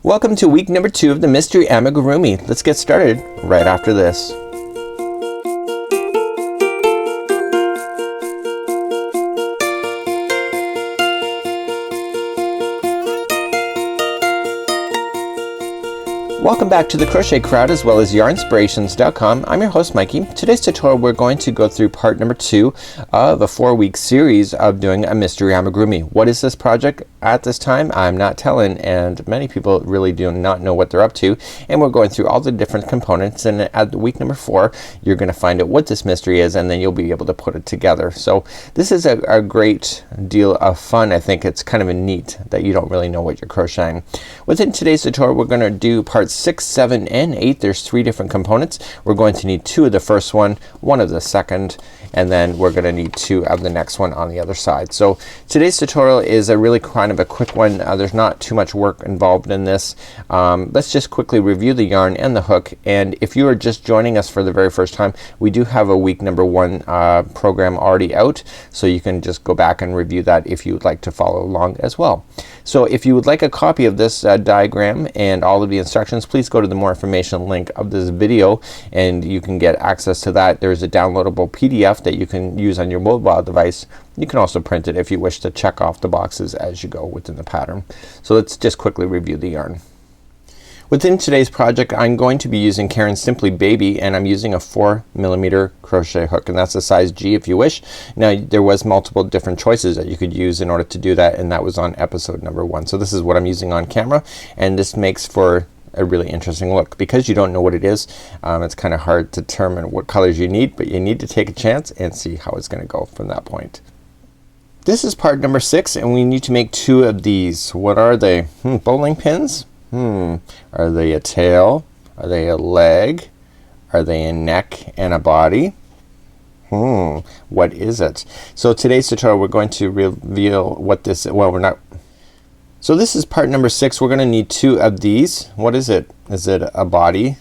Welcome to week number 2 of the Mystery Amigurumi. Let's get started right after this. Welcome back to the Crochet Crowd as well as yarnspirations.com. I'm your host Mikey. Today's tutorial we're going to go through part number 2 of a 4-week series of doing a mystery amigurumi. What is this project at this time? I'm not telling, and many people really do not know what they're up to, and we're going through all the different components, and at week number 4 you're going to find out what this mystery is, and then you'll be able to put it together. So this is a great deal of fun. I think it's kind of a neat that you don't really know what you're crocheting. Within today's tutorial we're going to do parts 6, 7, and 8. There's 3 different components. We're going to need 2 of the first one of the second, and then we're going to need 2 of the next one on the other side. So today's tutorial is a really kind of a quick one. There's not too much work involved in this. Let's just quickly review the yarn and the hook, and if you are just joining us for the very first time, we do have a week number 1 program already out, so you can just go back and review that if you would like to follow along as well. So if you would like a copy of this diagram and all of the instructions, please go to the more information link of this video and you can get access to that. There's a downloadable PDF that you can use on your mobile device. You can also print it if you wish to check off the boxes as you go within the pattern. So let's just quickly review the yarn. Within today's project I'm going to be using Karen's Simply Baby, and I'm using a 4mm crochet hook, and that's a size G if you wish. Now there was multiple different choices that you could use in order to do that, and that was on episode number 1. So this is what I'm using on camera, and this makes for a really interesting look. Because you don't know what it is, it's kind of hard to determine what colors you need, but you need to take a chance and see how it's gonna go from that point. This is part number 6, and we need to make 2 of these. What are they? Bowling pins? Are they a tail? Are they a leg? Are they a neck and a body? What is it? So today's tutorial we're going to reveal what this, well, we're not. So this is part number 6. We're gonna need 2 of these. What is it? Is it a body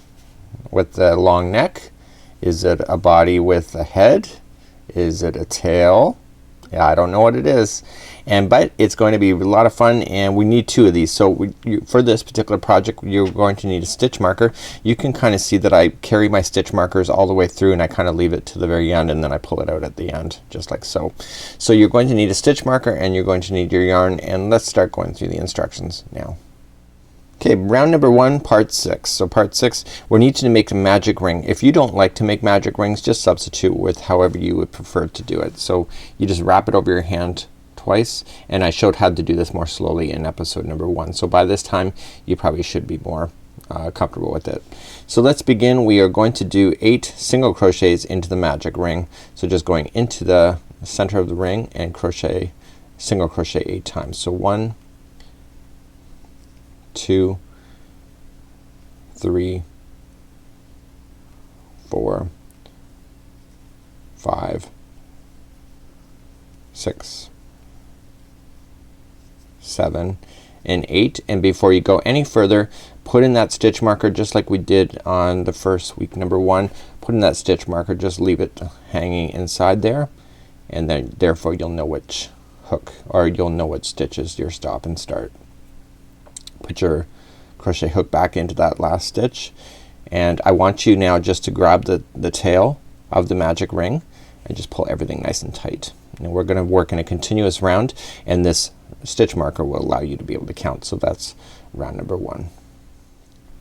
with a long neck? Is it a body with a head? Is it a tail? Yeah, I don't know what it is, but it's going to be a lot of fun, and we need 2 of these. So for this particular project you're going to need a stitch marker. You can kind of see that I carry my stitch markers all the way through, and I kind of leave it to the very end, and then I pull it out at the end just like so. So you're going to need a stitch marker, and you're going to need your yarn, and let's start going through the instructions now. Okay, round number 1, part 6. So part 6, we need to make a magic ring. If you don't like to make magic rings, just substitute with however you would prefer to do it. So you just wrap it over your hand twice, and I showed how to do this more slowly in episode number 1. So by this time you probably should be more comfortable with it. So let's begin. We are going to do 8 single crochets into the magic ring. So just going into the center of the ring and crochet, single crochet 8 times. So 1, 2, 3, 4, 5, 6, 7, and 8. And before you go any further, put in that stitch marker just like we did on the first week number 1. Put in that stitch marker, just leave it hanging inside there, and then therefore you'll know which hook, or you'll know what stitch is your stop and start. Put your crochet hook back into that last stitch, and I want you now just to grab the tail of the magic ring and just pull everything nice and tight. And we're gonna work in a continuous round, and this stitch marker will allow you to be able to count. So that's round number 1.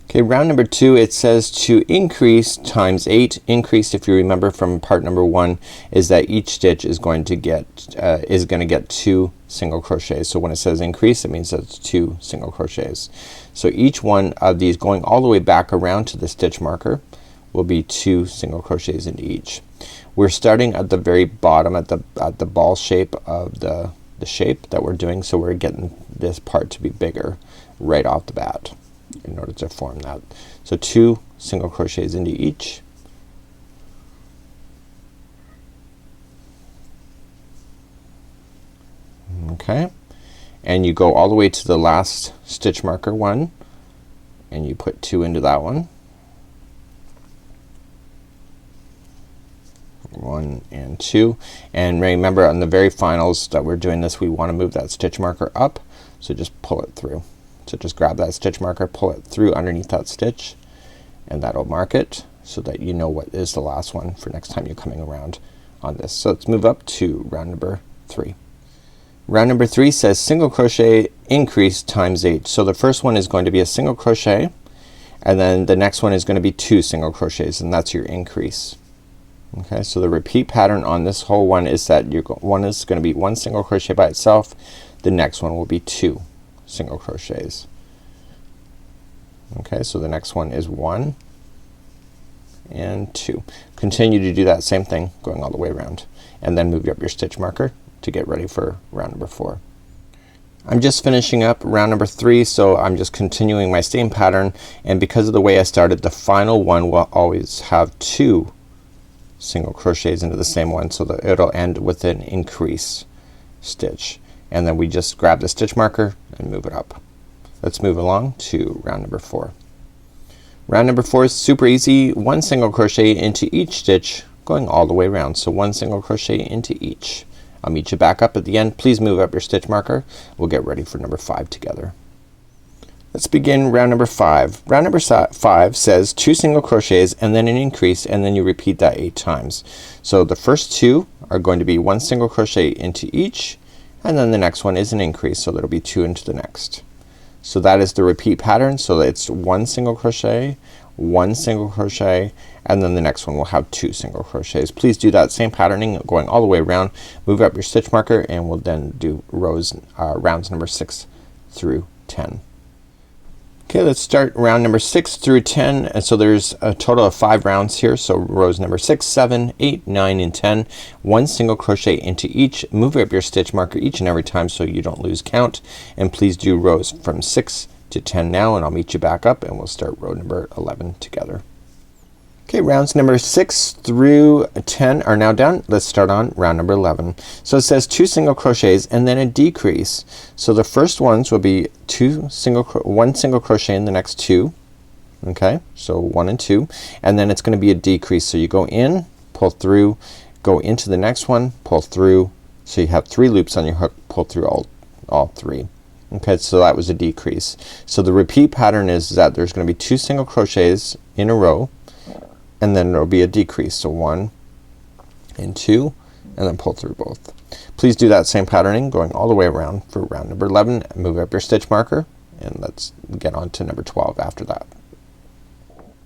Okay, round number 2, it says to increase times 8. Increase, if you remember from part number 1, is that each stitch is going to get 2 single crochets. So when it says increase, it means that's 2 single crochets. So each one of these going all the way back around to the stitch marker will be 2 single crochets into each. We're starting at the very bottom at the ball shape of the shape that we're doing, so we're getting this part to be bigger right off the bat in order to form that. So 2 single crochets into each. Okay, and you go all the way to the last stitch marker 1, and you put 2 into that one. 1 and 2, and remember on the very finals that we're doing this, we want to move that stitch marker up, so just pull it through. So just grab that stitch marker, pull it through underneath that stitch, and that'll mark it so that you know what is the last one for next time you're coming around on this. So let's move up to round number 3. Round number 3 says single crochet increase times 8. So the first one is going to be a single crochet, and then the next one is going to be 2 single crochets, and that's your increase. Okay, so the repeat pattern on this whole one is that one is going to be 1 single crochet by itself, the next one will be 2 single crochets. Okay, so the next one is 1 and 2. Continue to do that same thing going all the way around, and then move up your stitch marker to get ready for round number 4. I'm just finishing up round number 3, so I'm just continuing my same pattern, and because of the way I started, the final one will always have 2 single crochets into the same one, so that it'll end with an increase stitch, and then we just grab the stitch marker and move it up. Let's move along to round number 4. Round number 4 is super easy. 1 single crochet into each stitch going all the way around. So 1 single crochet into each. I'll meet you back up at the end. Please move up your stitch marker. We'll get ready for number 5 together. Let's begin round number 5. Round number 5 says 2 single crochets and then an increase, and then you repeat that 8 times. So the first 2 are going to be 1 single crochet into each, and then the next one is an increase, so that'll be 2 into the next. So that is the repeat pattern. So it's 1 single crochet, 1 single crochet, and then the next one will have 2 single crochets. Please do that same patterning going all the way around. Move up your stitch marker, and we'll then do rounds number 6 through 10. Okay, let's start round number 6 through 10, and so there's a total of 5 rounds here. So rows number 6, 7, 8, 9, and 10. 1 single crochet into each. Move up your stitch marker each and every time so you don't lose count, and please do rows from 6 to 10 now, and I'll meet you back up and we'll start row number 11 together. Okay, rounds number 6 through 10 are now done. Let's start on round number 11. So it says 2 single crochets and then a decrease. So the first ones will be 1 single crochet in the next 2. Okay, so 1 and 2, and then it's going to be a decrease. So you go in, pull through, go into the next one, pull through. So you have 3 loops on your hook, pull through all 3. Okay, so that was a decrease. So the repeat pattern is that there's going to be 2 single crochets in a row, and then there will be a decrease. So 1 and 2, and then pull through both. Please do that same patterning going all the way around for round number 11. Move up your stitch marker, and let's get on to number 12 after that.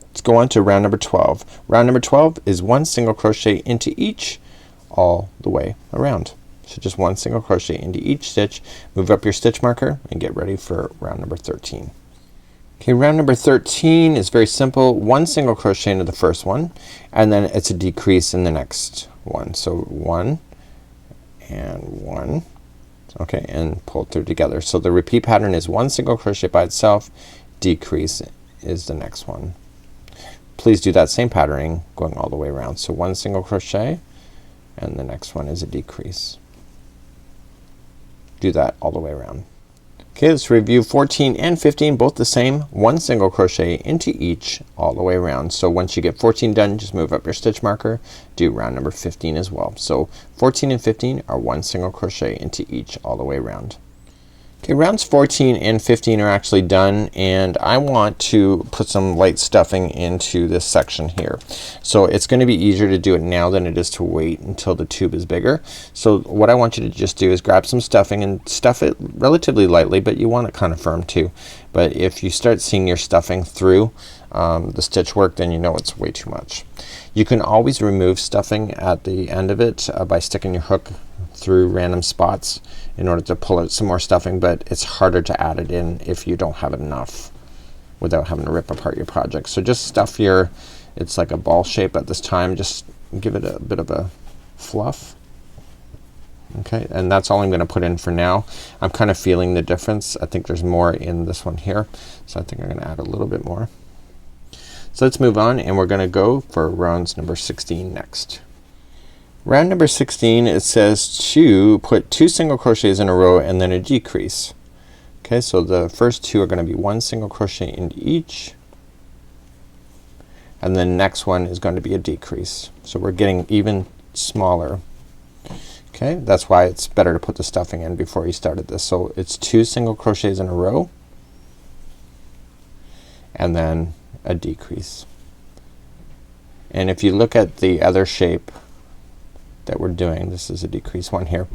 Let's go on to round number 12. Round number 12 is 1 single crochet into each all the way around. So just 1 single crochet into each stitch. Move up your stitch marker and get ready for round number 13. Okay, round number 13 is very simple. 1 single crochet into the first one, and then it's a decrease in the next one. So 1 and 1. Okay, and pull through together. So the repeat pattern is 1 single crochet by itself, decrease is the next one. Please do that same patterning going all the way around. So 1 single crochet, and the next one is a decrease. Do that all the way around. Okay, let's review 14 and 15, both the same. 1 single crochet into each all the way around. So once you get 14 done, just move up your stitch marker, do round number 15 as well. So 14 and 15 are 1 single crochet into each all the way around. Okay, rounds 14 and 15 are actually done, and I want to put some light stuffing into this section here. So it's going to be easier to do it now than it is to wait until the tube is bigger. So what I want you to just do is grab some stuffing and stuff it relatively lightly, but you want it kind of firm too. But if you start seeing your stuffing through the stitch work, then you know it's way too much. You can always remove stuffing at the end of it by sticking your hook through random spots in order to pull out some more stuffing, but it's harder to add it in if you don't have enough without having to rip apart your project. So just stuff your, it's like a ball shape at this time, just give it a bit of a fluff. Okay, and that's all I'm gonna put in for now. I'm kind of feeling the difference. I think there's more in this one here, so I think I'm gonna add a little bit more. So let's move on, and we're gonna go for rounds number 16 next. Round number 16, it says to put 2 single crochets in a row and then a decrease. Okay, so the first 2 are going to be 1 single crochet into each, and the next one is going to be a decrease. So we're getting even smaller. Okay, that's why it's better to put the stuffing in before you started this. So it's 2 single crochets in a row, and then a decrease. And if you look at the other shape that we're doing, this is a decrease one here.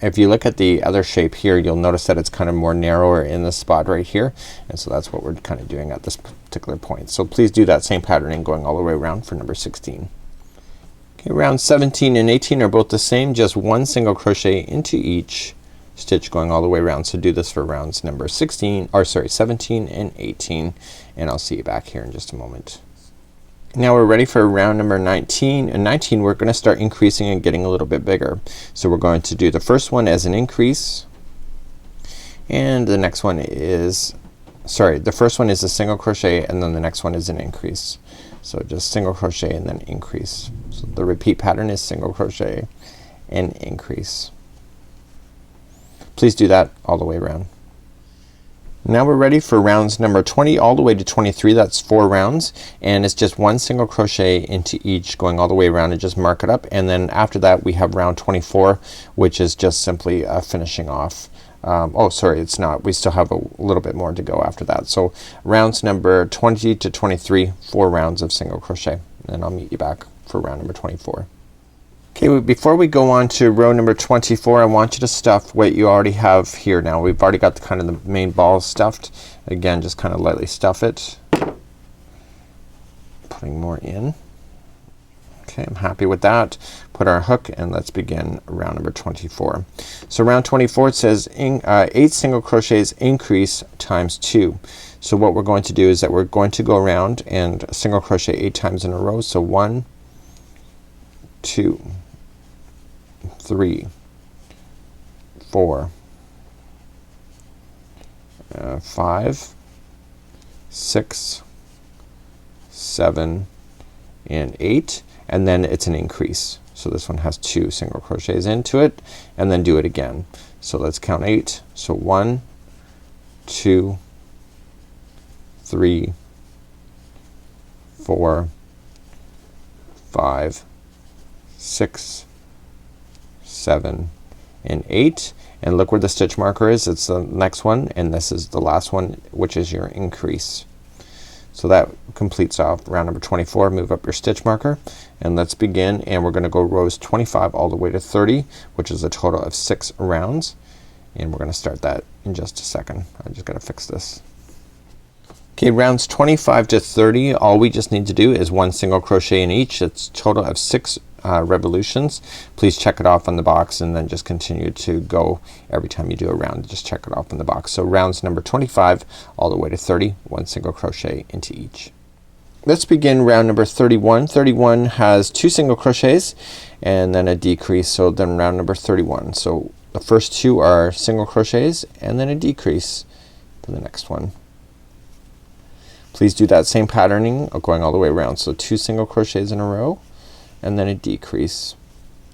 If you look at the other shape here, you'll notice that it's kind of more narrower in this spot right here, and so that's what we're kind of doing at this particular point. So please do that same patterning going all the way around for number 16. Okay, round 17 and 18 are both the same, just one single crochet into each stitch going all the way around. So do this for rounds number 17 and 18, and I'll see you back here in just a moment. Now we're ready for round number 19. And 19 we're gonna start increasing and getting a little bit bigger. So we're going to do the first one as an increase, and the next one is, the first one is a single crochet, and then the next one is an increase. So just single crochet and then increase. So the repeat pattern is single crochet and increase. Please do that all the way around. Now we're ready for rounds number 20 all the way to 23. That's 4 rounds, and it's just one single crochet into each going all the way around, and just mark it up. And then after that we have round 24, which is just simply finishing off. Oh sorry, it's not. We still have a little bit more to go after that. So rounds number 20 to 23, 4 rounds of single crochet, and I'll meet you back for round number 24. Okay, before we go on to row number 24, I want you to stuff what you already have here. Now we've already got the kind of the main ball stuffed. Again, just kind of lightly stuff it, putting more in. Okay, I'm happy with that. Put our hook, and let's begin round number 24. So round 24, it says 8 single crochets increase times 2. So what we're going to do is that we're going to go around and single crochet 8 times in a row. So 1, 2, 3, 4, 5, 6, 7, and 8, and then it's an increase. So this one has 2 single crochets into it, and then do it again. So let's count 8. So 1, 2, 3, 4, 5, 6, 7, and 8, and look where the stitch marker is. It's the next one, and this is the last one, which is your increase. So that completes off round number 24. Move up your stitch marker, and let's begin, and we're gonna go rows 25 all the way to 30, which is a total of 6 rounds, and we're gonna start that in just a second. I'm just gonna fix this. Okay, rounds 25 to 30, all we just need to do is 1 single crochet in each. It's a total of 6 revolutions. Please check it off on the box, and then just continue to go every time you do a round. Just check it off on the box. So rounds number 25 all the way to 30, 1 single crochet into each. Let's begin round number 31. 31 has 2 single crochets and then a decrease. So then round number 31. So the first 2 are single crochets and then a decrease to the next one. Please do that same patterning going all the way around. So 2 single crochets in a row and then a decrease,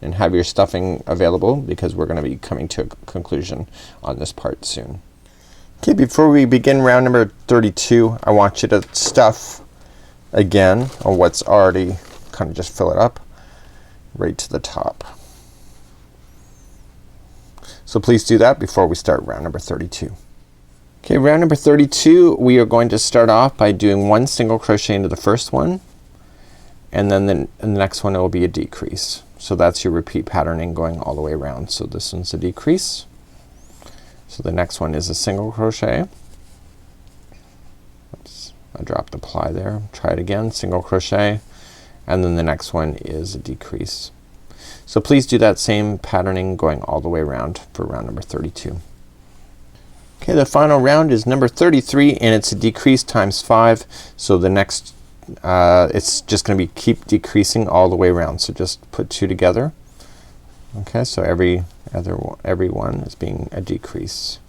and have your stuffing available because we're gonna be coming to a conclusion on this part soon. Okay, before we begin round number 32, I want you to stuff again on what's already, kind of just fill it up right to the top. So please do that before we start round number 32. Okay, round number 32, we are going to start off by doing 1 single crochet into the first one, and then in the next one it will be a decrease. So that's your repeat patterning going all the way around. So this one's a decrease. So the next one is a single crochet. Oops, I dropped the ply there. Try it again, single crochet, and then the next one is a decrease. So please do that same patterning going all the way around for round number 32. Okay, the final round is number 33, and it's a decrease times 5. So the next it's just gonna be keep decreasing all the way around. So just put 2 together. Okay, so every one is being a decrease.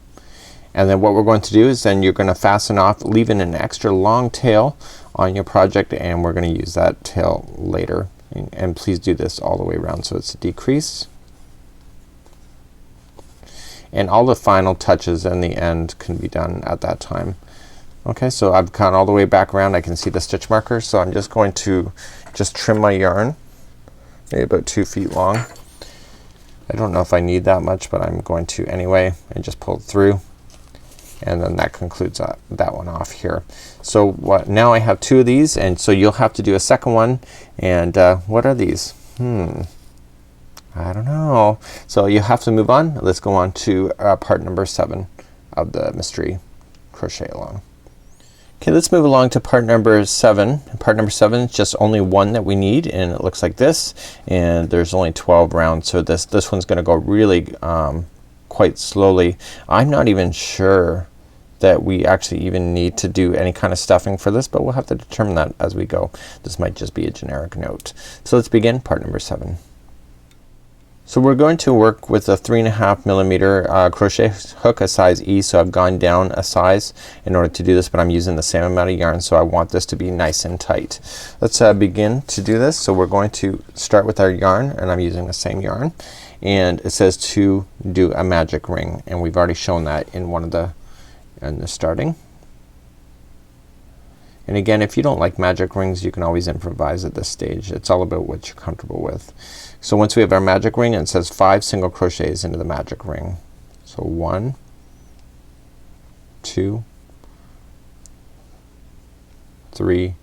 And then what we're going to do is then you're gonna fasten off, leaving an extra long tail on your project, and we're gonna use that tail later. And please do this all the way around. So it's a decrease, and all the final touches in the end can be done at that time. Okay, so I've gone all the way back around. I can see the stitch marker, so I'm just going to just trim my yarn, maybe about 2 feet long. I don't know if I need that much, but I'm going to anyway, and just pull it through, And then that concludes that one off here. So what, now I have 2 of these, and so you'll have to do a second one. And what are these? I don't know. So you have to move on. Let's go on to part number 7 of the mystery crochet along. Okay, let's move along to part number 7. Part number 7 is just only one that we need, and it looks like this, and there's only 12 rounds, so this one's gonna go really quite slowly. I'm not even sure that we actually even need to do any kind of stuffing for this, but we'll have to determine that as we go. This might just be a generic note. So let's begin part number 7. So we're going to work with a 3.5 millimeter crochet hook, a size E. So I've gone down a size in order to do this, but I'm using the same amount of yarn, so I want this to be nice and tight. Let's begin to do this. So we're going to start with our yarn, and I'm using the same yarn, and it says to do a magic ring, and we've already shown that in one of the starting. And again, if you don't like magic rings, you can always improvise at this stage. It's all about what you're comfortable with. So once we have our magic ring, it says 5 single crochets into the magic ring. So 1, 2, 3,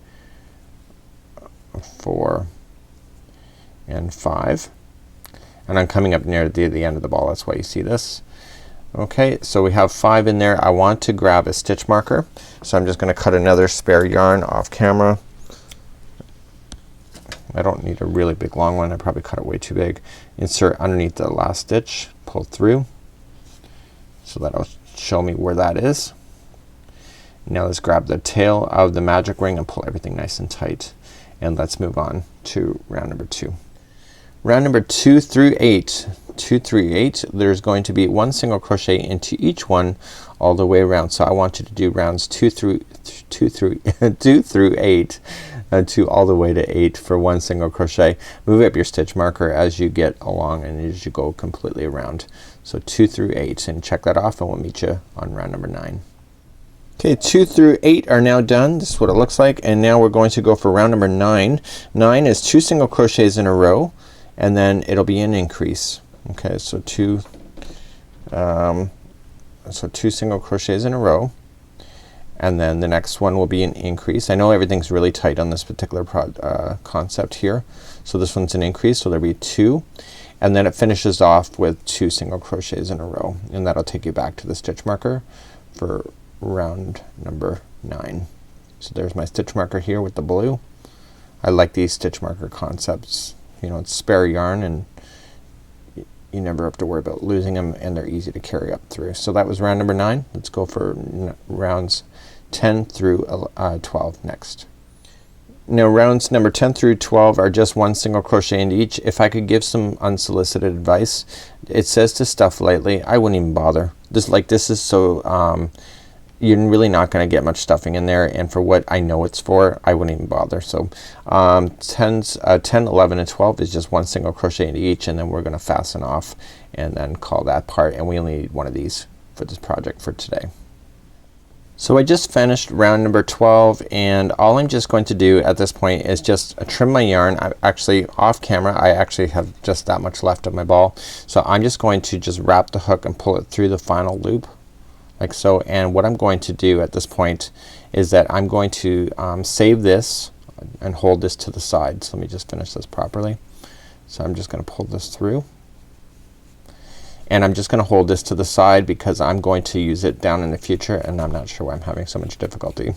4, and 5. And I'm coming up near the end of the ball. That's why you see this. Okay, so we have 5 in there. I want to grab a stitch marker, so I'm just gonna cut another spare yarn off camera. I don't need a really big long one. I probably cut it way too big. Insert underneath the last stitch, pull through, so that'll show me where that is. Now let's grab the tail of the magic ring and pull everything nice and tight, and let's move on to round number 2. Round number 2 through 8. 2 through 8, there's going to be 1 single crochet into each one all the way around. So I want you to do rounds 2 through 8 to all the way to 8 for 1 single crochet. Move up your stitch marker as you get along and as you go completely around. So 2 through 8, and check that off, and we'll meet you on round number 9. Okay, 2 through 8 are now done. This is what it looks like, and now we're going to go for round number 9. 9 is 2 single crochets in a row, and then it'll be an increase. Okay, so 2 single crochets in a row, and then the next one will be an increase. I know everything's really tight on this particular concept here, so this one's an increase, so there'll be 2, and then it finishes off with 2 single crochets in a row, and that'll take you back to the stitch marker for round number 9. So there's my stitch marker here with the blue. I like these stitch marker concepts. You know, it's spare yarn, and you never have to worry about losing them, and they're easy to carry up through. So that was round number 9. Let's go for rounds 10 through 12 next. Now rounds number 10 through 12 are just 1 single crochet into each. If I could give some unsolicited advice, it says to stuff lightly. I wouldn't even bother. This is so you're really not gonna get much stuffing in there, and for what I know it's for, I wouldn't even bother. So 10, 11, and 12 is just 1 single crochet into each, and then we're gonna fasten off and then call that part, and we only need one of these for this project for today. So I just finished round number 12, and all I'm just going to do at this point is just trim my yarn. I actually, off camera, I actually have just that much left of my ball, so I'm just going to just wrap the hook and pull it through the final loop like so. And what I'm going to do at this point is that I'm going to save this and hold this to the side. So let me just finish this properly. So I'm just gonna pull this through, and I'm just gonna hold this to the side because I'm going to use it down in the future, and I'm not sure why I'm having so much difficulty.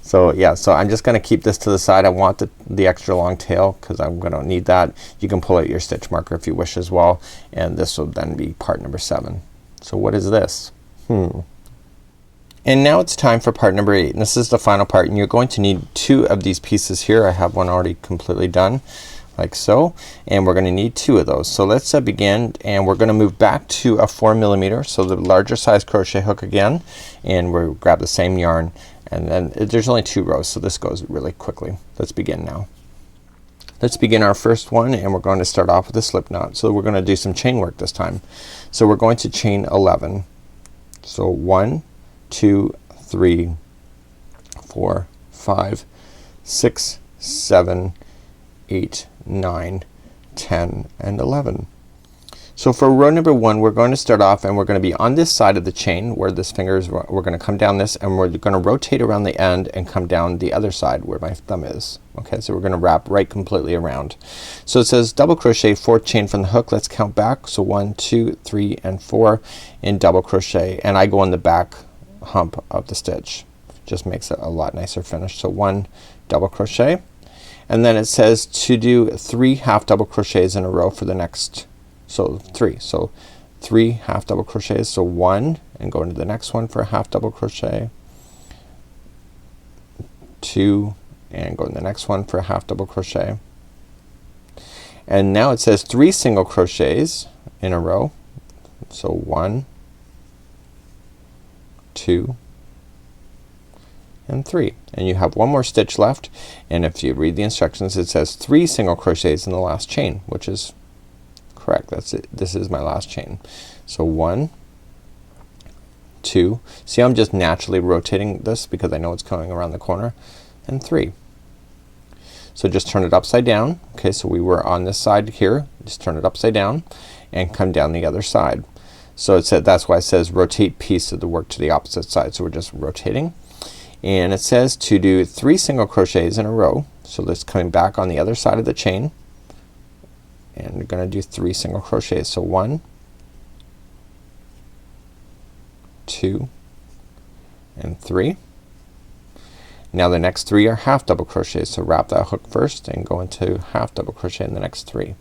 So yeah, so I'm just gonna keep this to the side. I want the extra long tail because I'm gonna need that. You can pull out your stitch marker if you wish as well, and this will then be part number 7. So what is this? And now it's time for part number 8, and this is the final part, and you're going to need 2 of these pieces here. I have one already completely done like so, and we're gonna need 2 of those. So let's begin, and we're gonna move back to a 4 millimeter, so the larger size crochet hook again, and we'll grab the same yarn, and then there's only 2 rows, so this goes really quickly. Let's begin now. Let's begin our first one, and we're going to start off with a slip knot. So we're gonna do some chain work this time. So we're going to chain 11. So 1, 2, 3, 4, 5, 6, 7, 8, 9, 10, and 11. So for row number 1 we're going to start off and we're going to be on this side of the chain where this finger is. We're going to come down this and we're going to rotate around the end and come down the other side where my thumb is. Okay, so we're going to wrap right completely around. So it says double crochet 4th chain from the hook. Let's count back. So 1, 2, 3 and 4 and double crochet, and I go on the back hump of the stitch. Just makes it a lot nicer finish. So 1 double crochet, and then it says to do 3 half double crochets in a row for the next, so 3. So 3 half double crochets, so 1 and go into the next one for a half double crochet, 2 and go in the next one for a half double crochet, and now it says 3 single crochets in a row. So 1, 2 and 3, and you have one more stitch left, and if you read the instructions it says 3 single crochets in the last chain, which is correct. That's it. This is my last chain. So 1, 2, see I'm just naturally rotating this because I know it's coming around the corner, and 3. So just turn it upside down. Okay, so we were on this side here, just turn it upside down and come down the other side. So it said, that's why it says rotate piece of the work to the opposite side. So we're just rotating, and it says to do 3 single crochets in a row. So let's coming back on the other side of the chain, and we're gonna do 3 single crochets. So 1, 2 and 3. Now the next 3 are half double crochets, so wrap that hook first and go into half double crochet in the next 3.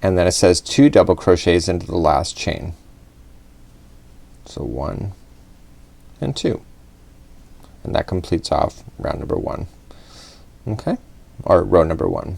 And then it says 2 double crochets into the last chain. So 1 and 2. And that completes off round number 1. Okay? Or row number 1.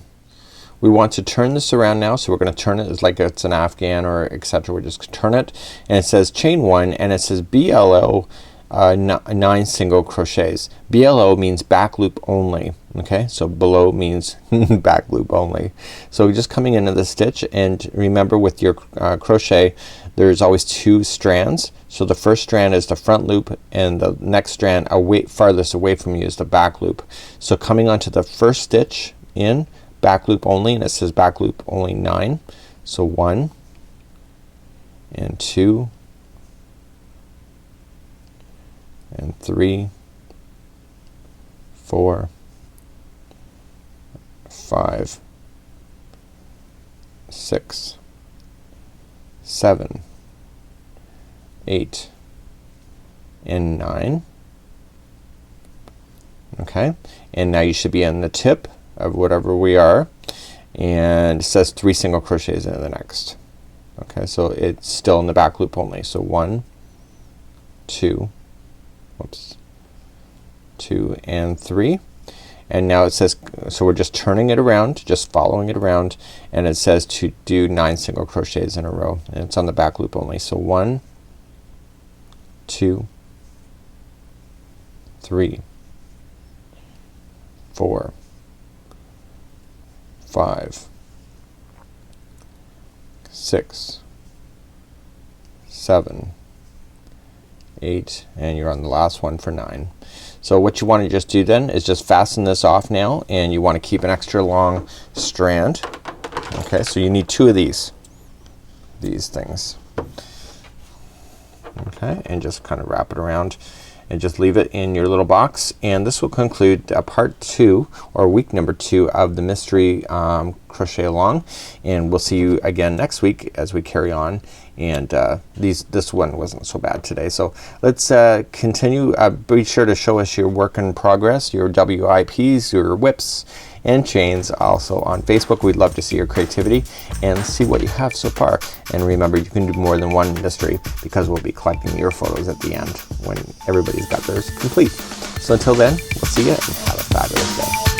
We want to turn this around now, so we're gonna turn it as like it's an afghan or etc. We're just gonna turn it, and it says chain 1, and it says BLO 9 single crochets. BLO means back loop only. Okay, so below means back loop only. So just coming into the stitch, and remember with your crochet there's always 2 strands. So the first strand is the front loop, and the next strand farthest away from you is the back loop. So coming onto the first stitch in, back loop only, and it says back loop only 9. So 1 and 2 and 3, 4, 5, 6, 7, 8 and 9. Okay, and now you should be in the tip of whatever we are, and it says 3 single crochets into the next. Okay, so it's still in the back loop only. So 1, 2, whoops, 2 and 3, and now it says, so we're just turning it around, just following it around, and it says to do 9 single crochets in a row, and it's on the back loop only. So 1, 2, 3, 4, 5, 6, 7, 8, and you're on the last one for 9. So what you want to just do then is just fasten this off now, and you want to keep an extra long strand. Okay, so you need 2 of these things. Okay, and just kind of wrap it around and just leave it in your little box, and this will conclude part 2 or week number 2 of the mystery crochet along, and we'll see you again next week as we carry on. And this one wasn't so bad today, so let's continue. Be sure to show us your work in progress, your WIPs, your whips and chains. Also on Facebook, we'd love to see your creativity and see what you have so far. And remember, you can do more than one mystery because we'll be collecting your photos at the end when everybody's got theirs complete. So until then, we'll see you and have a fabulous day.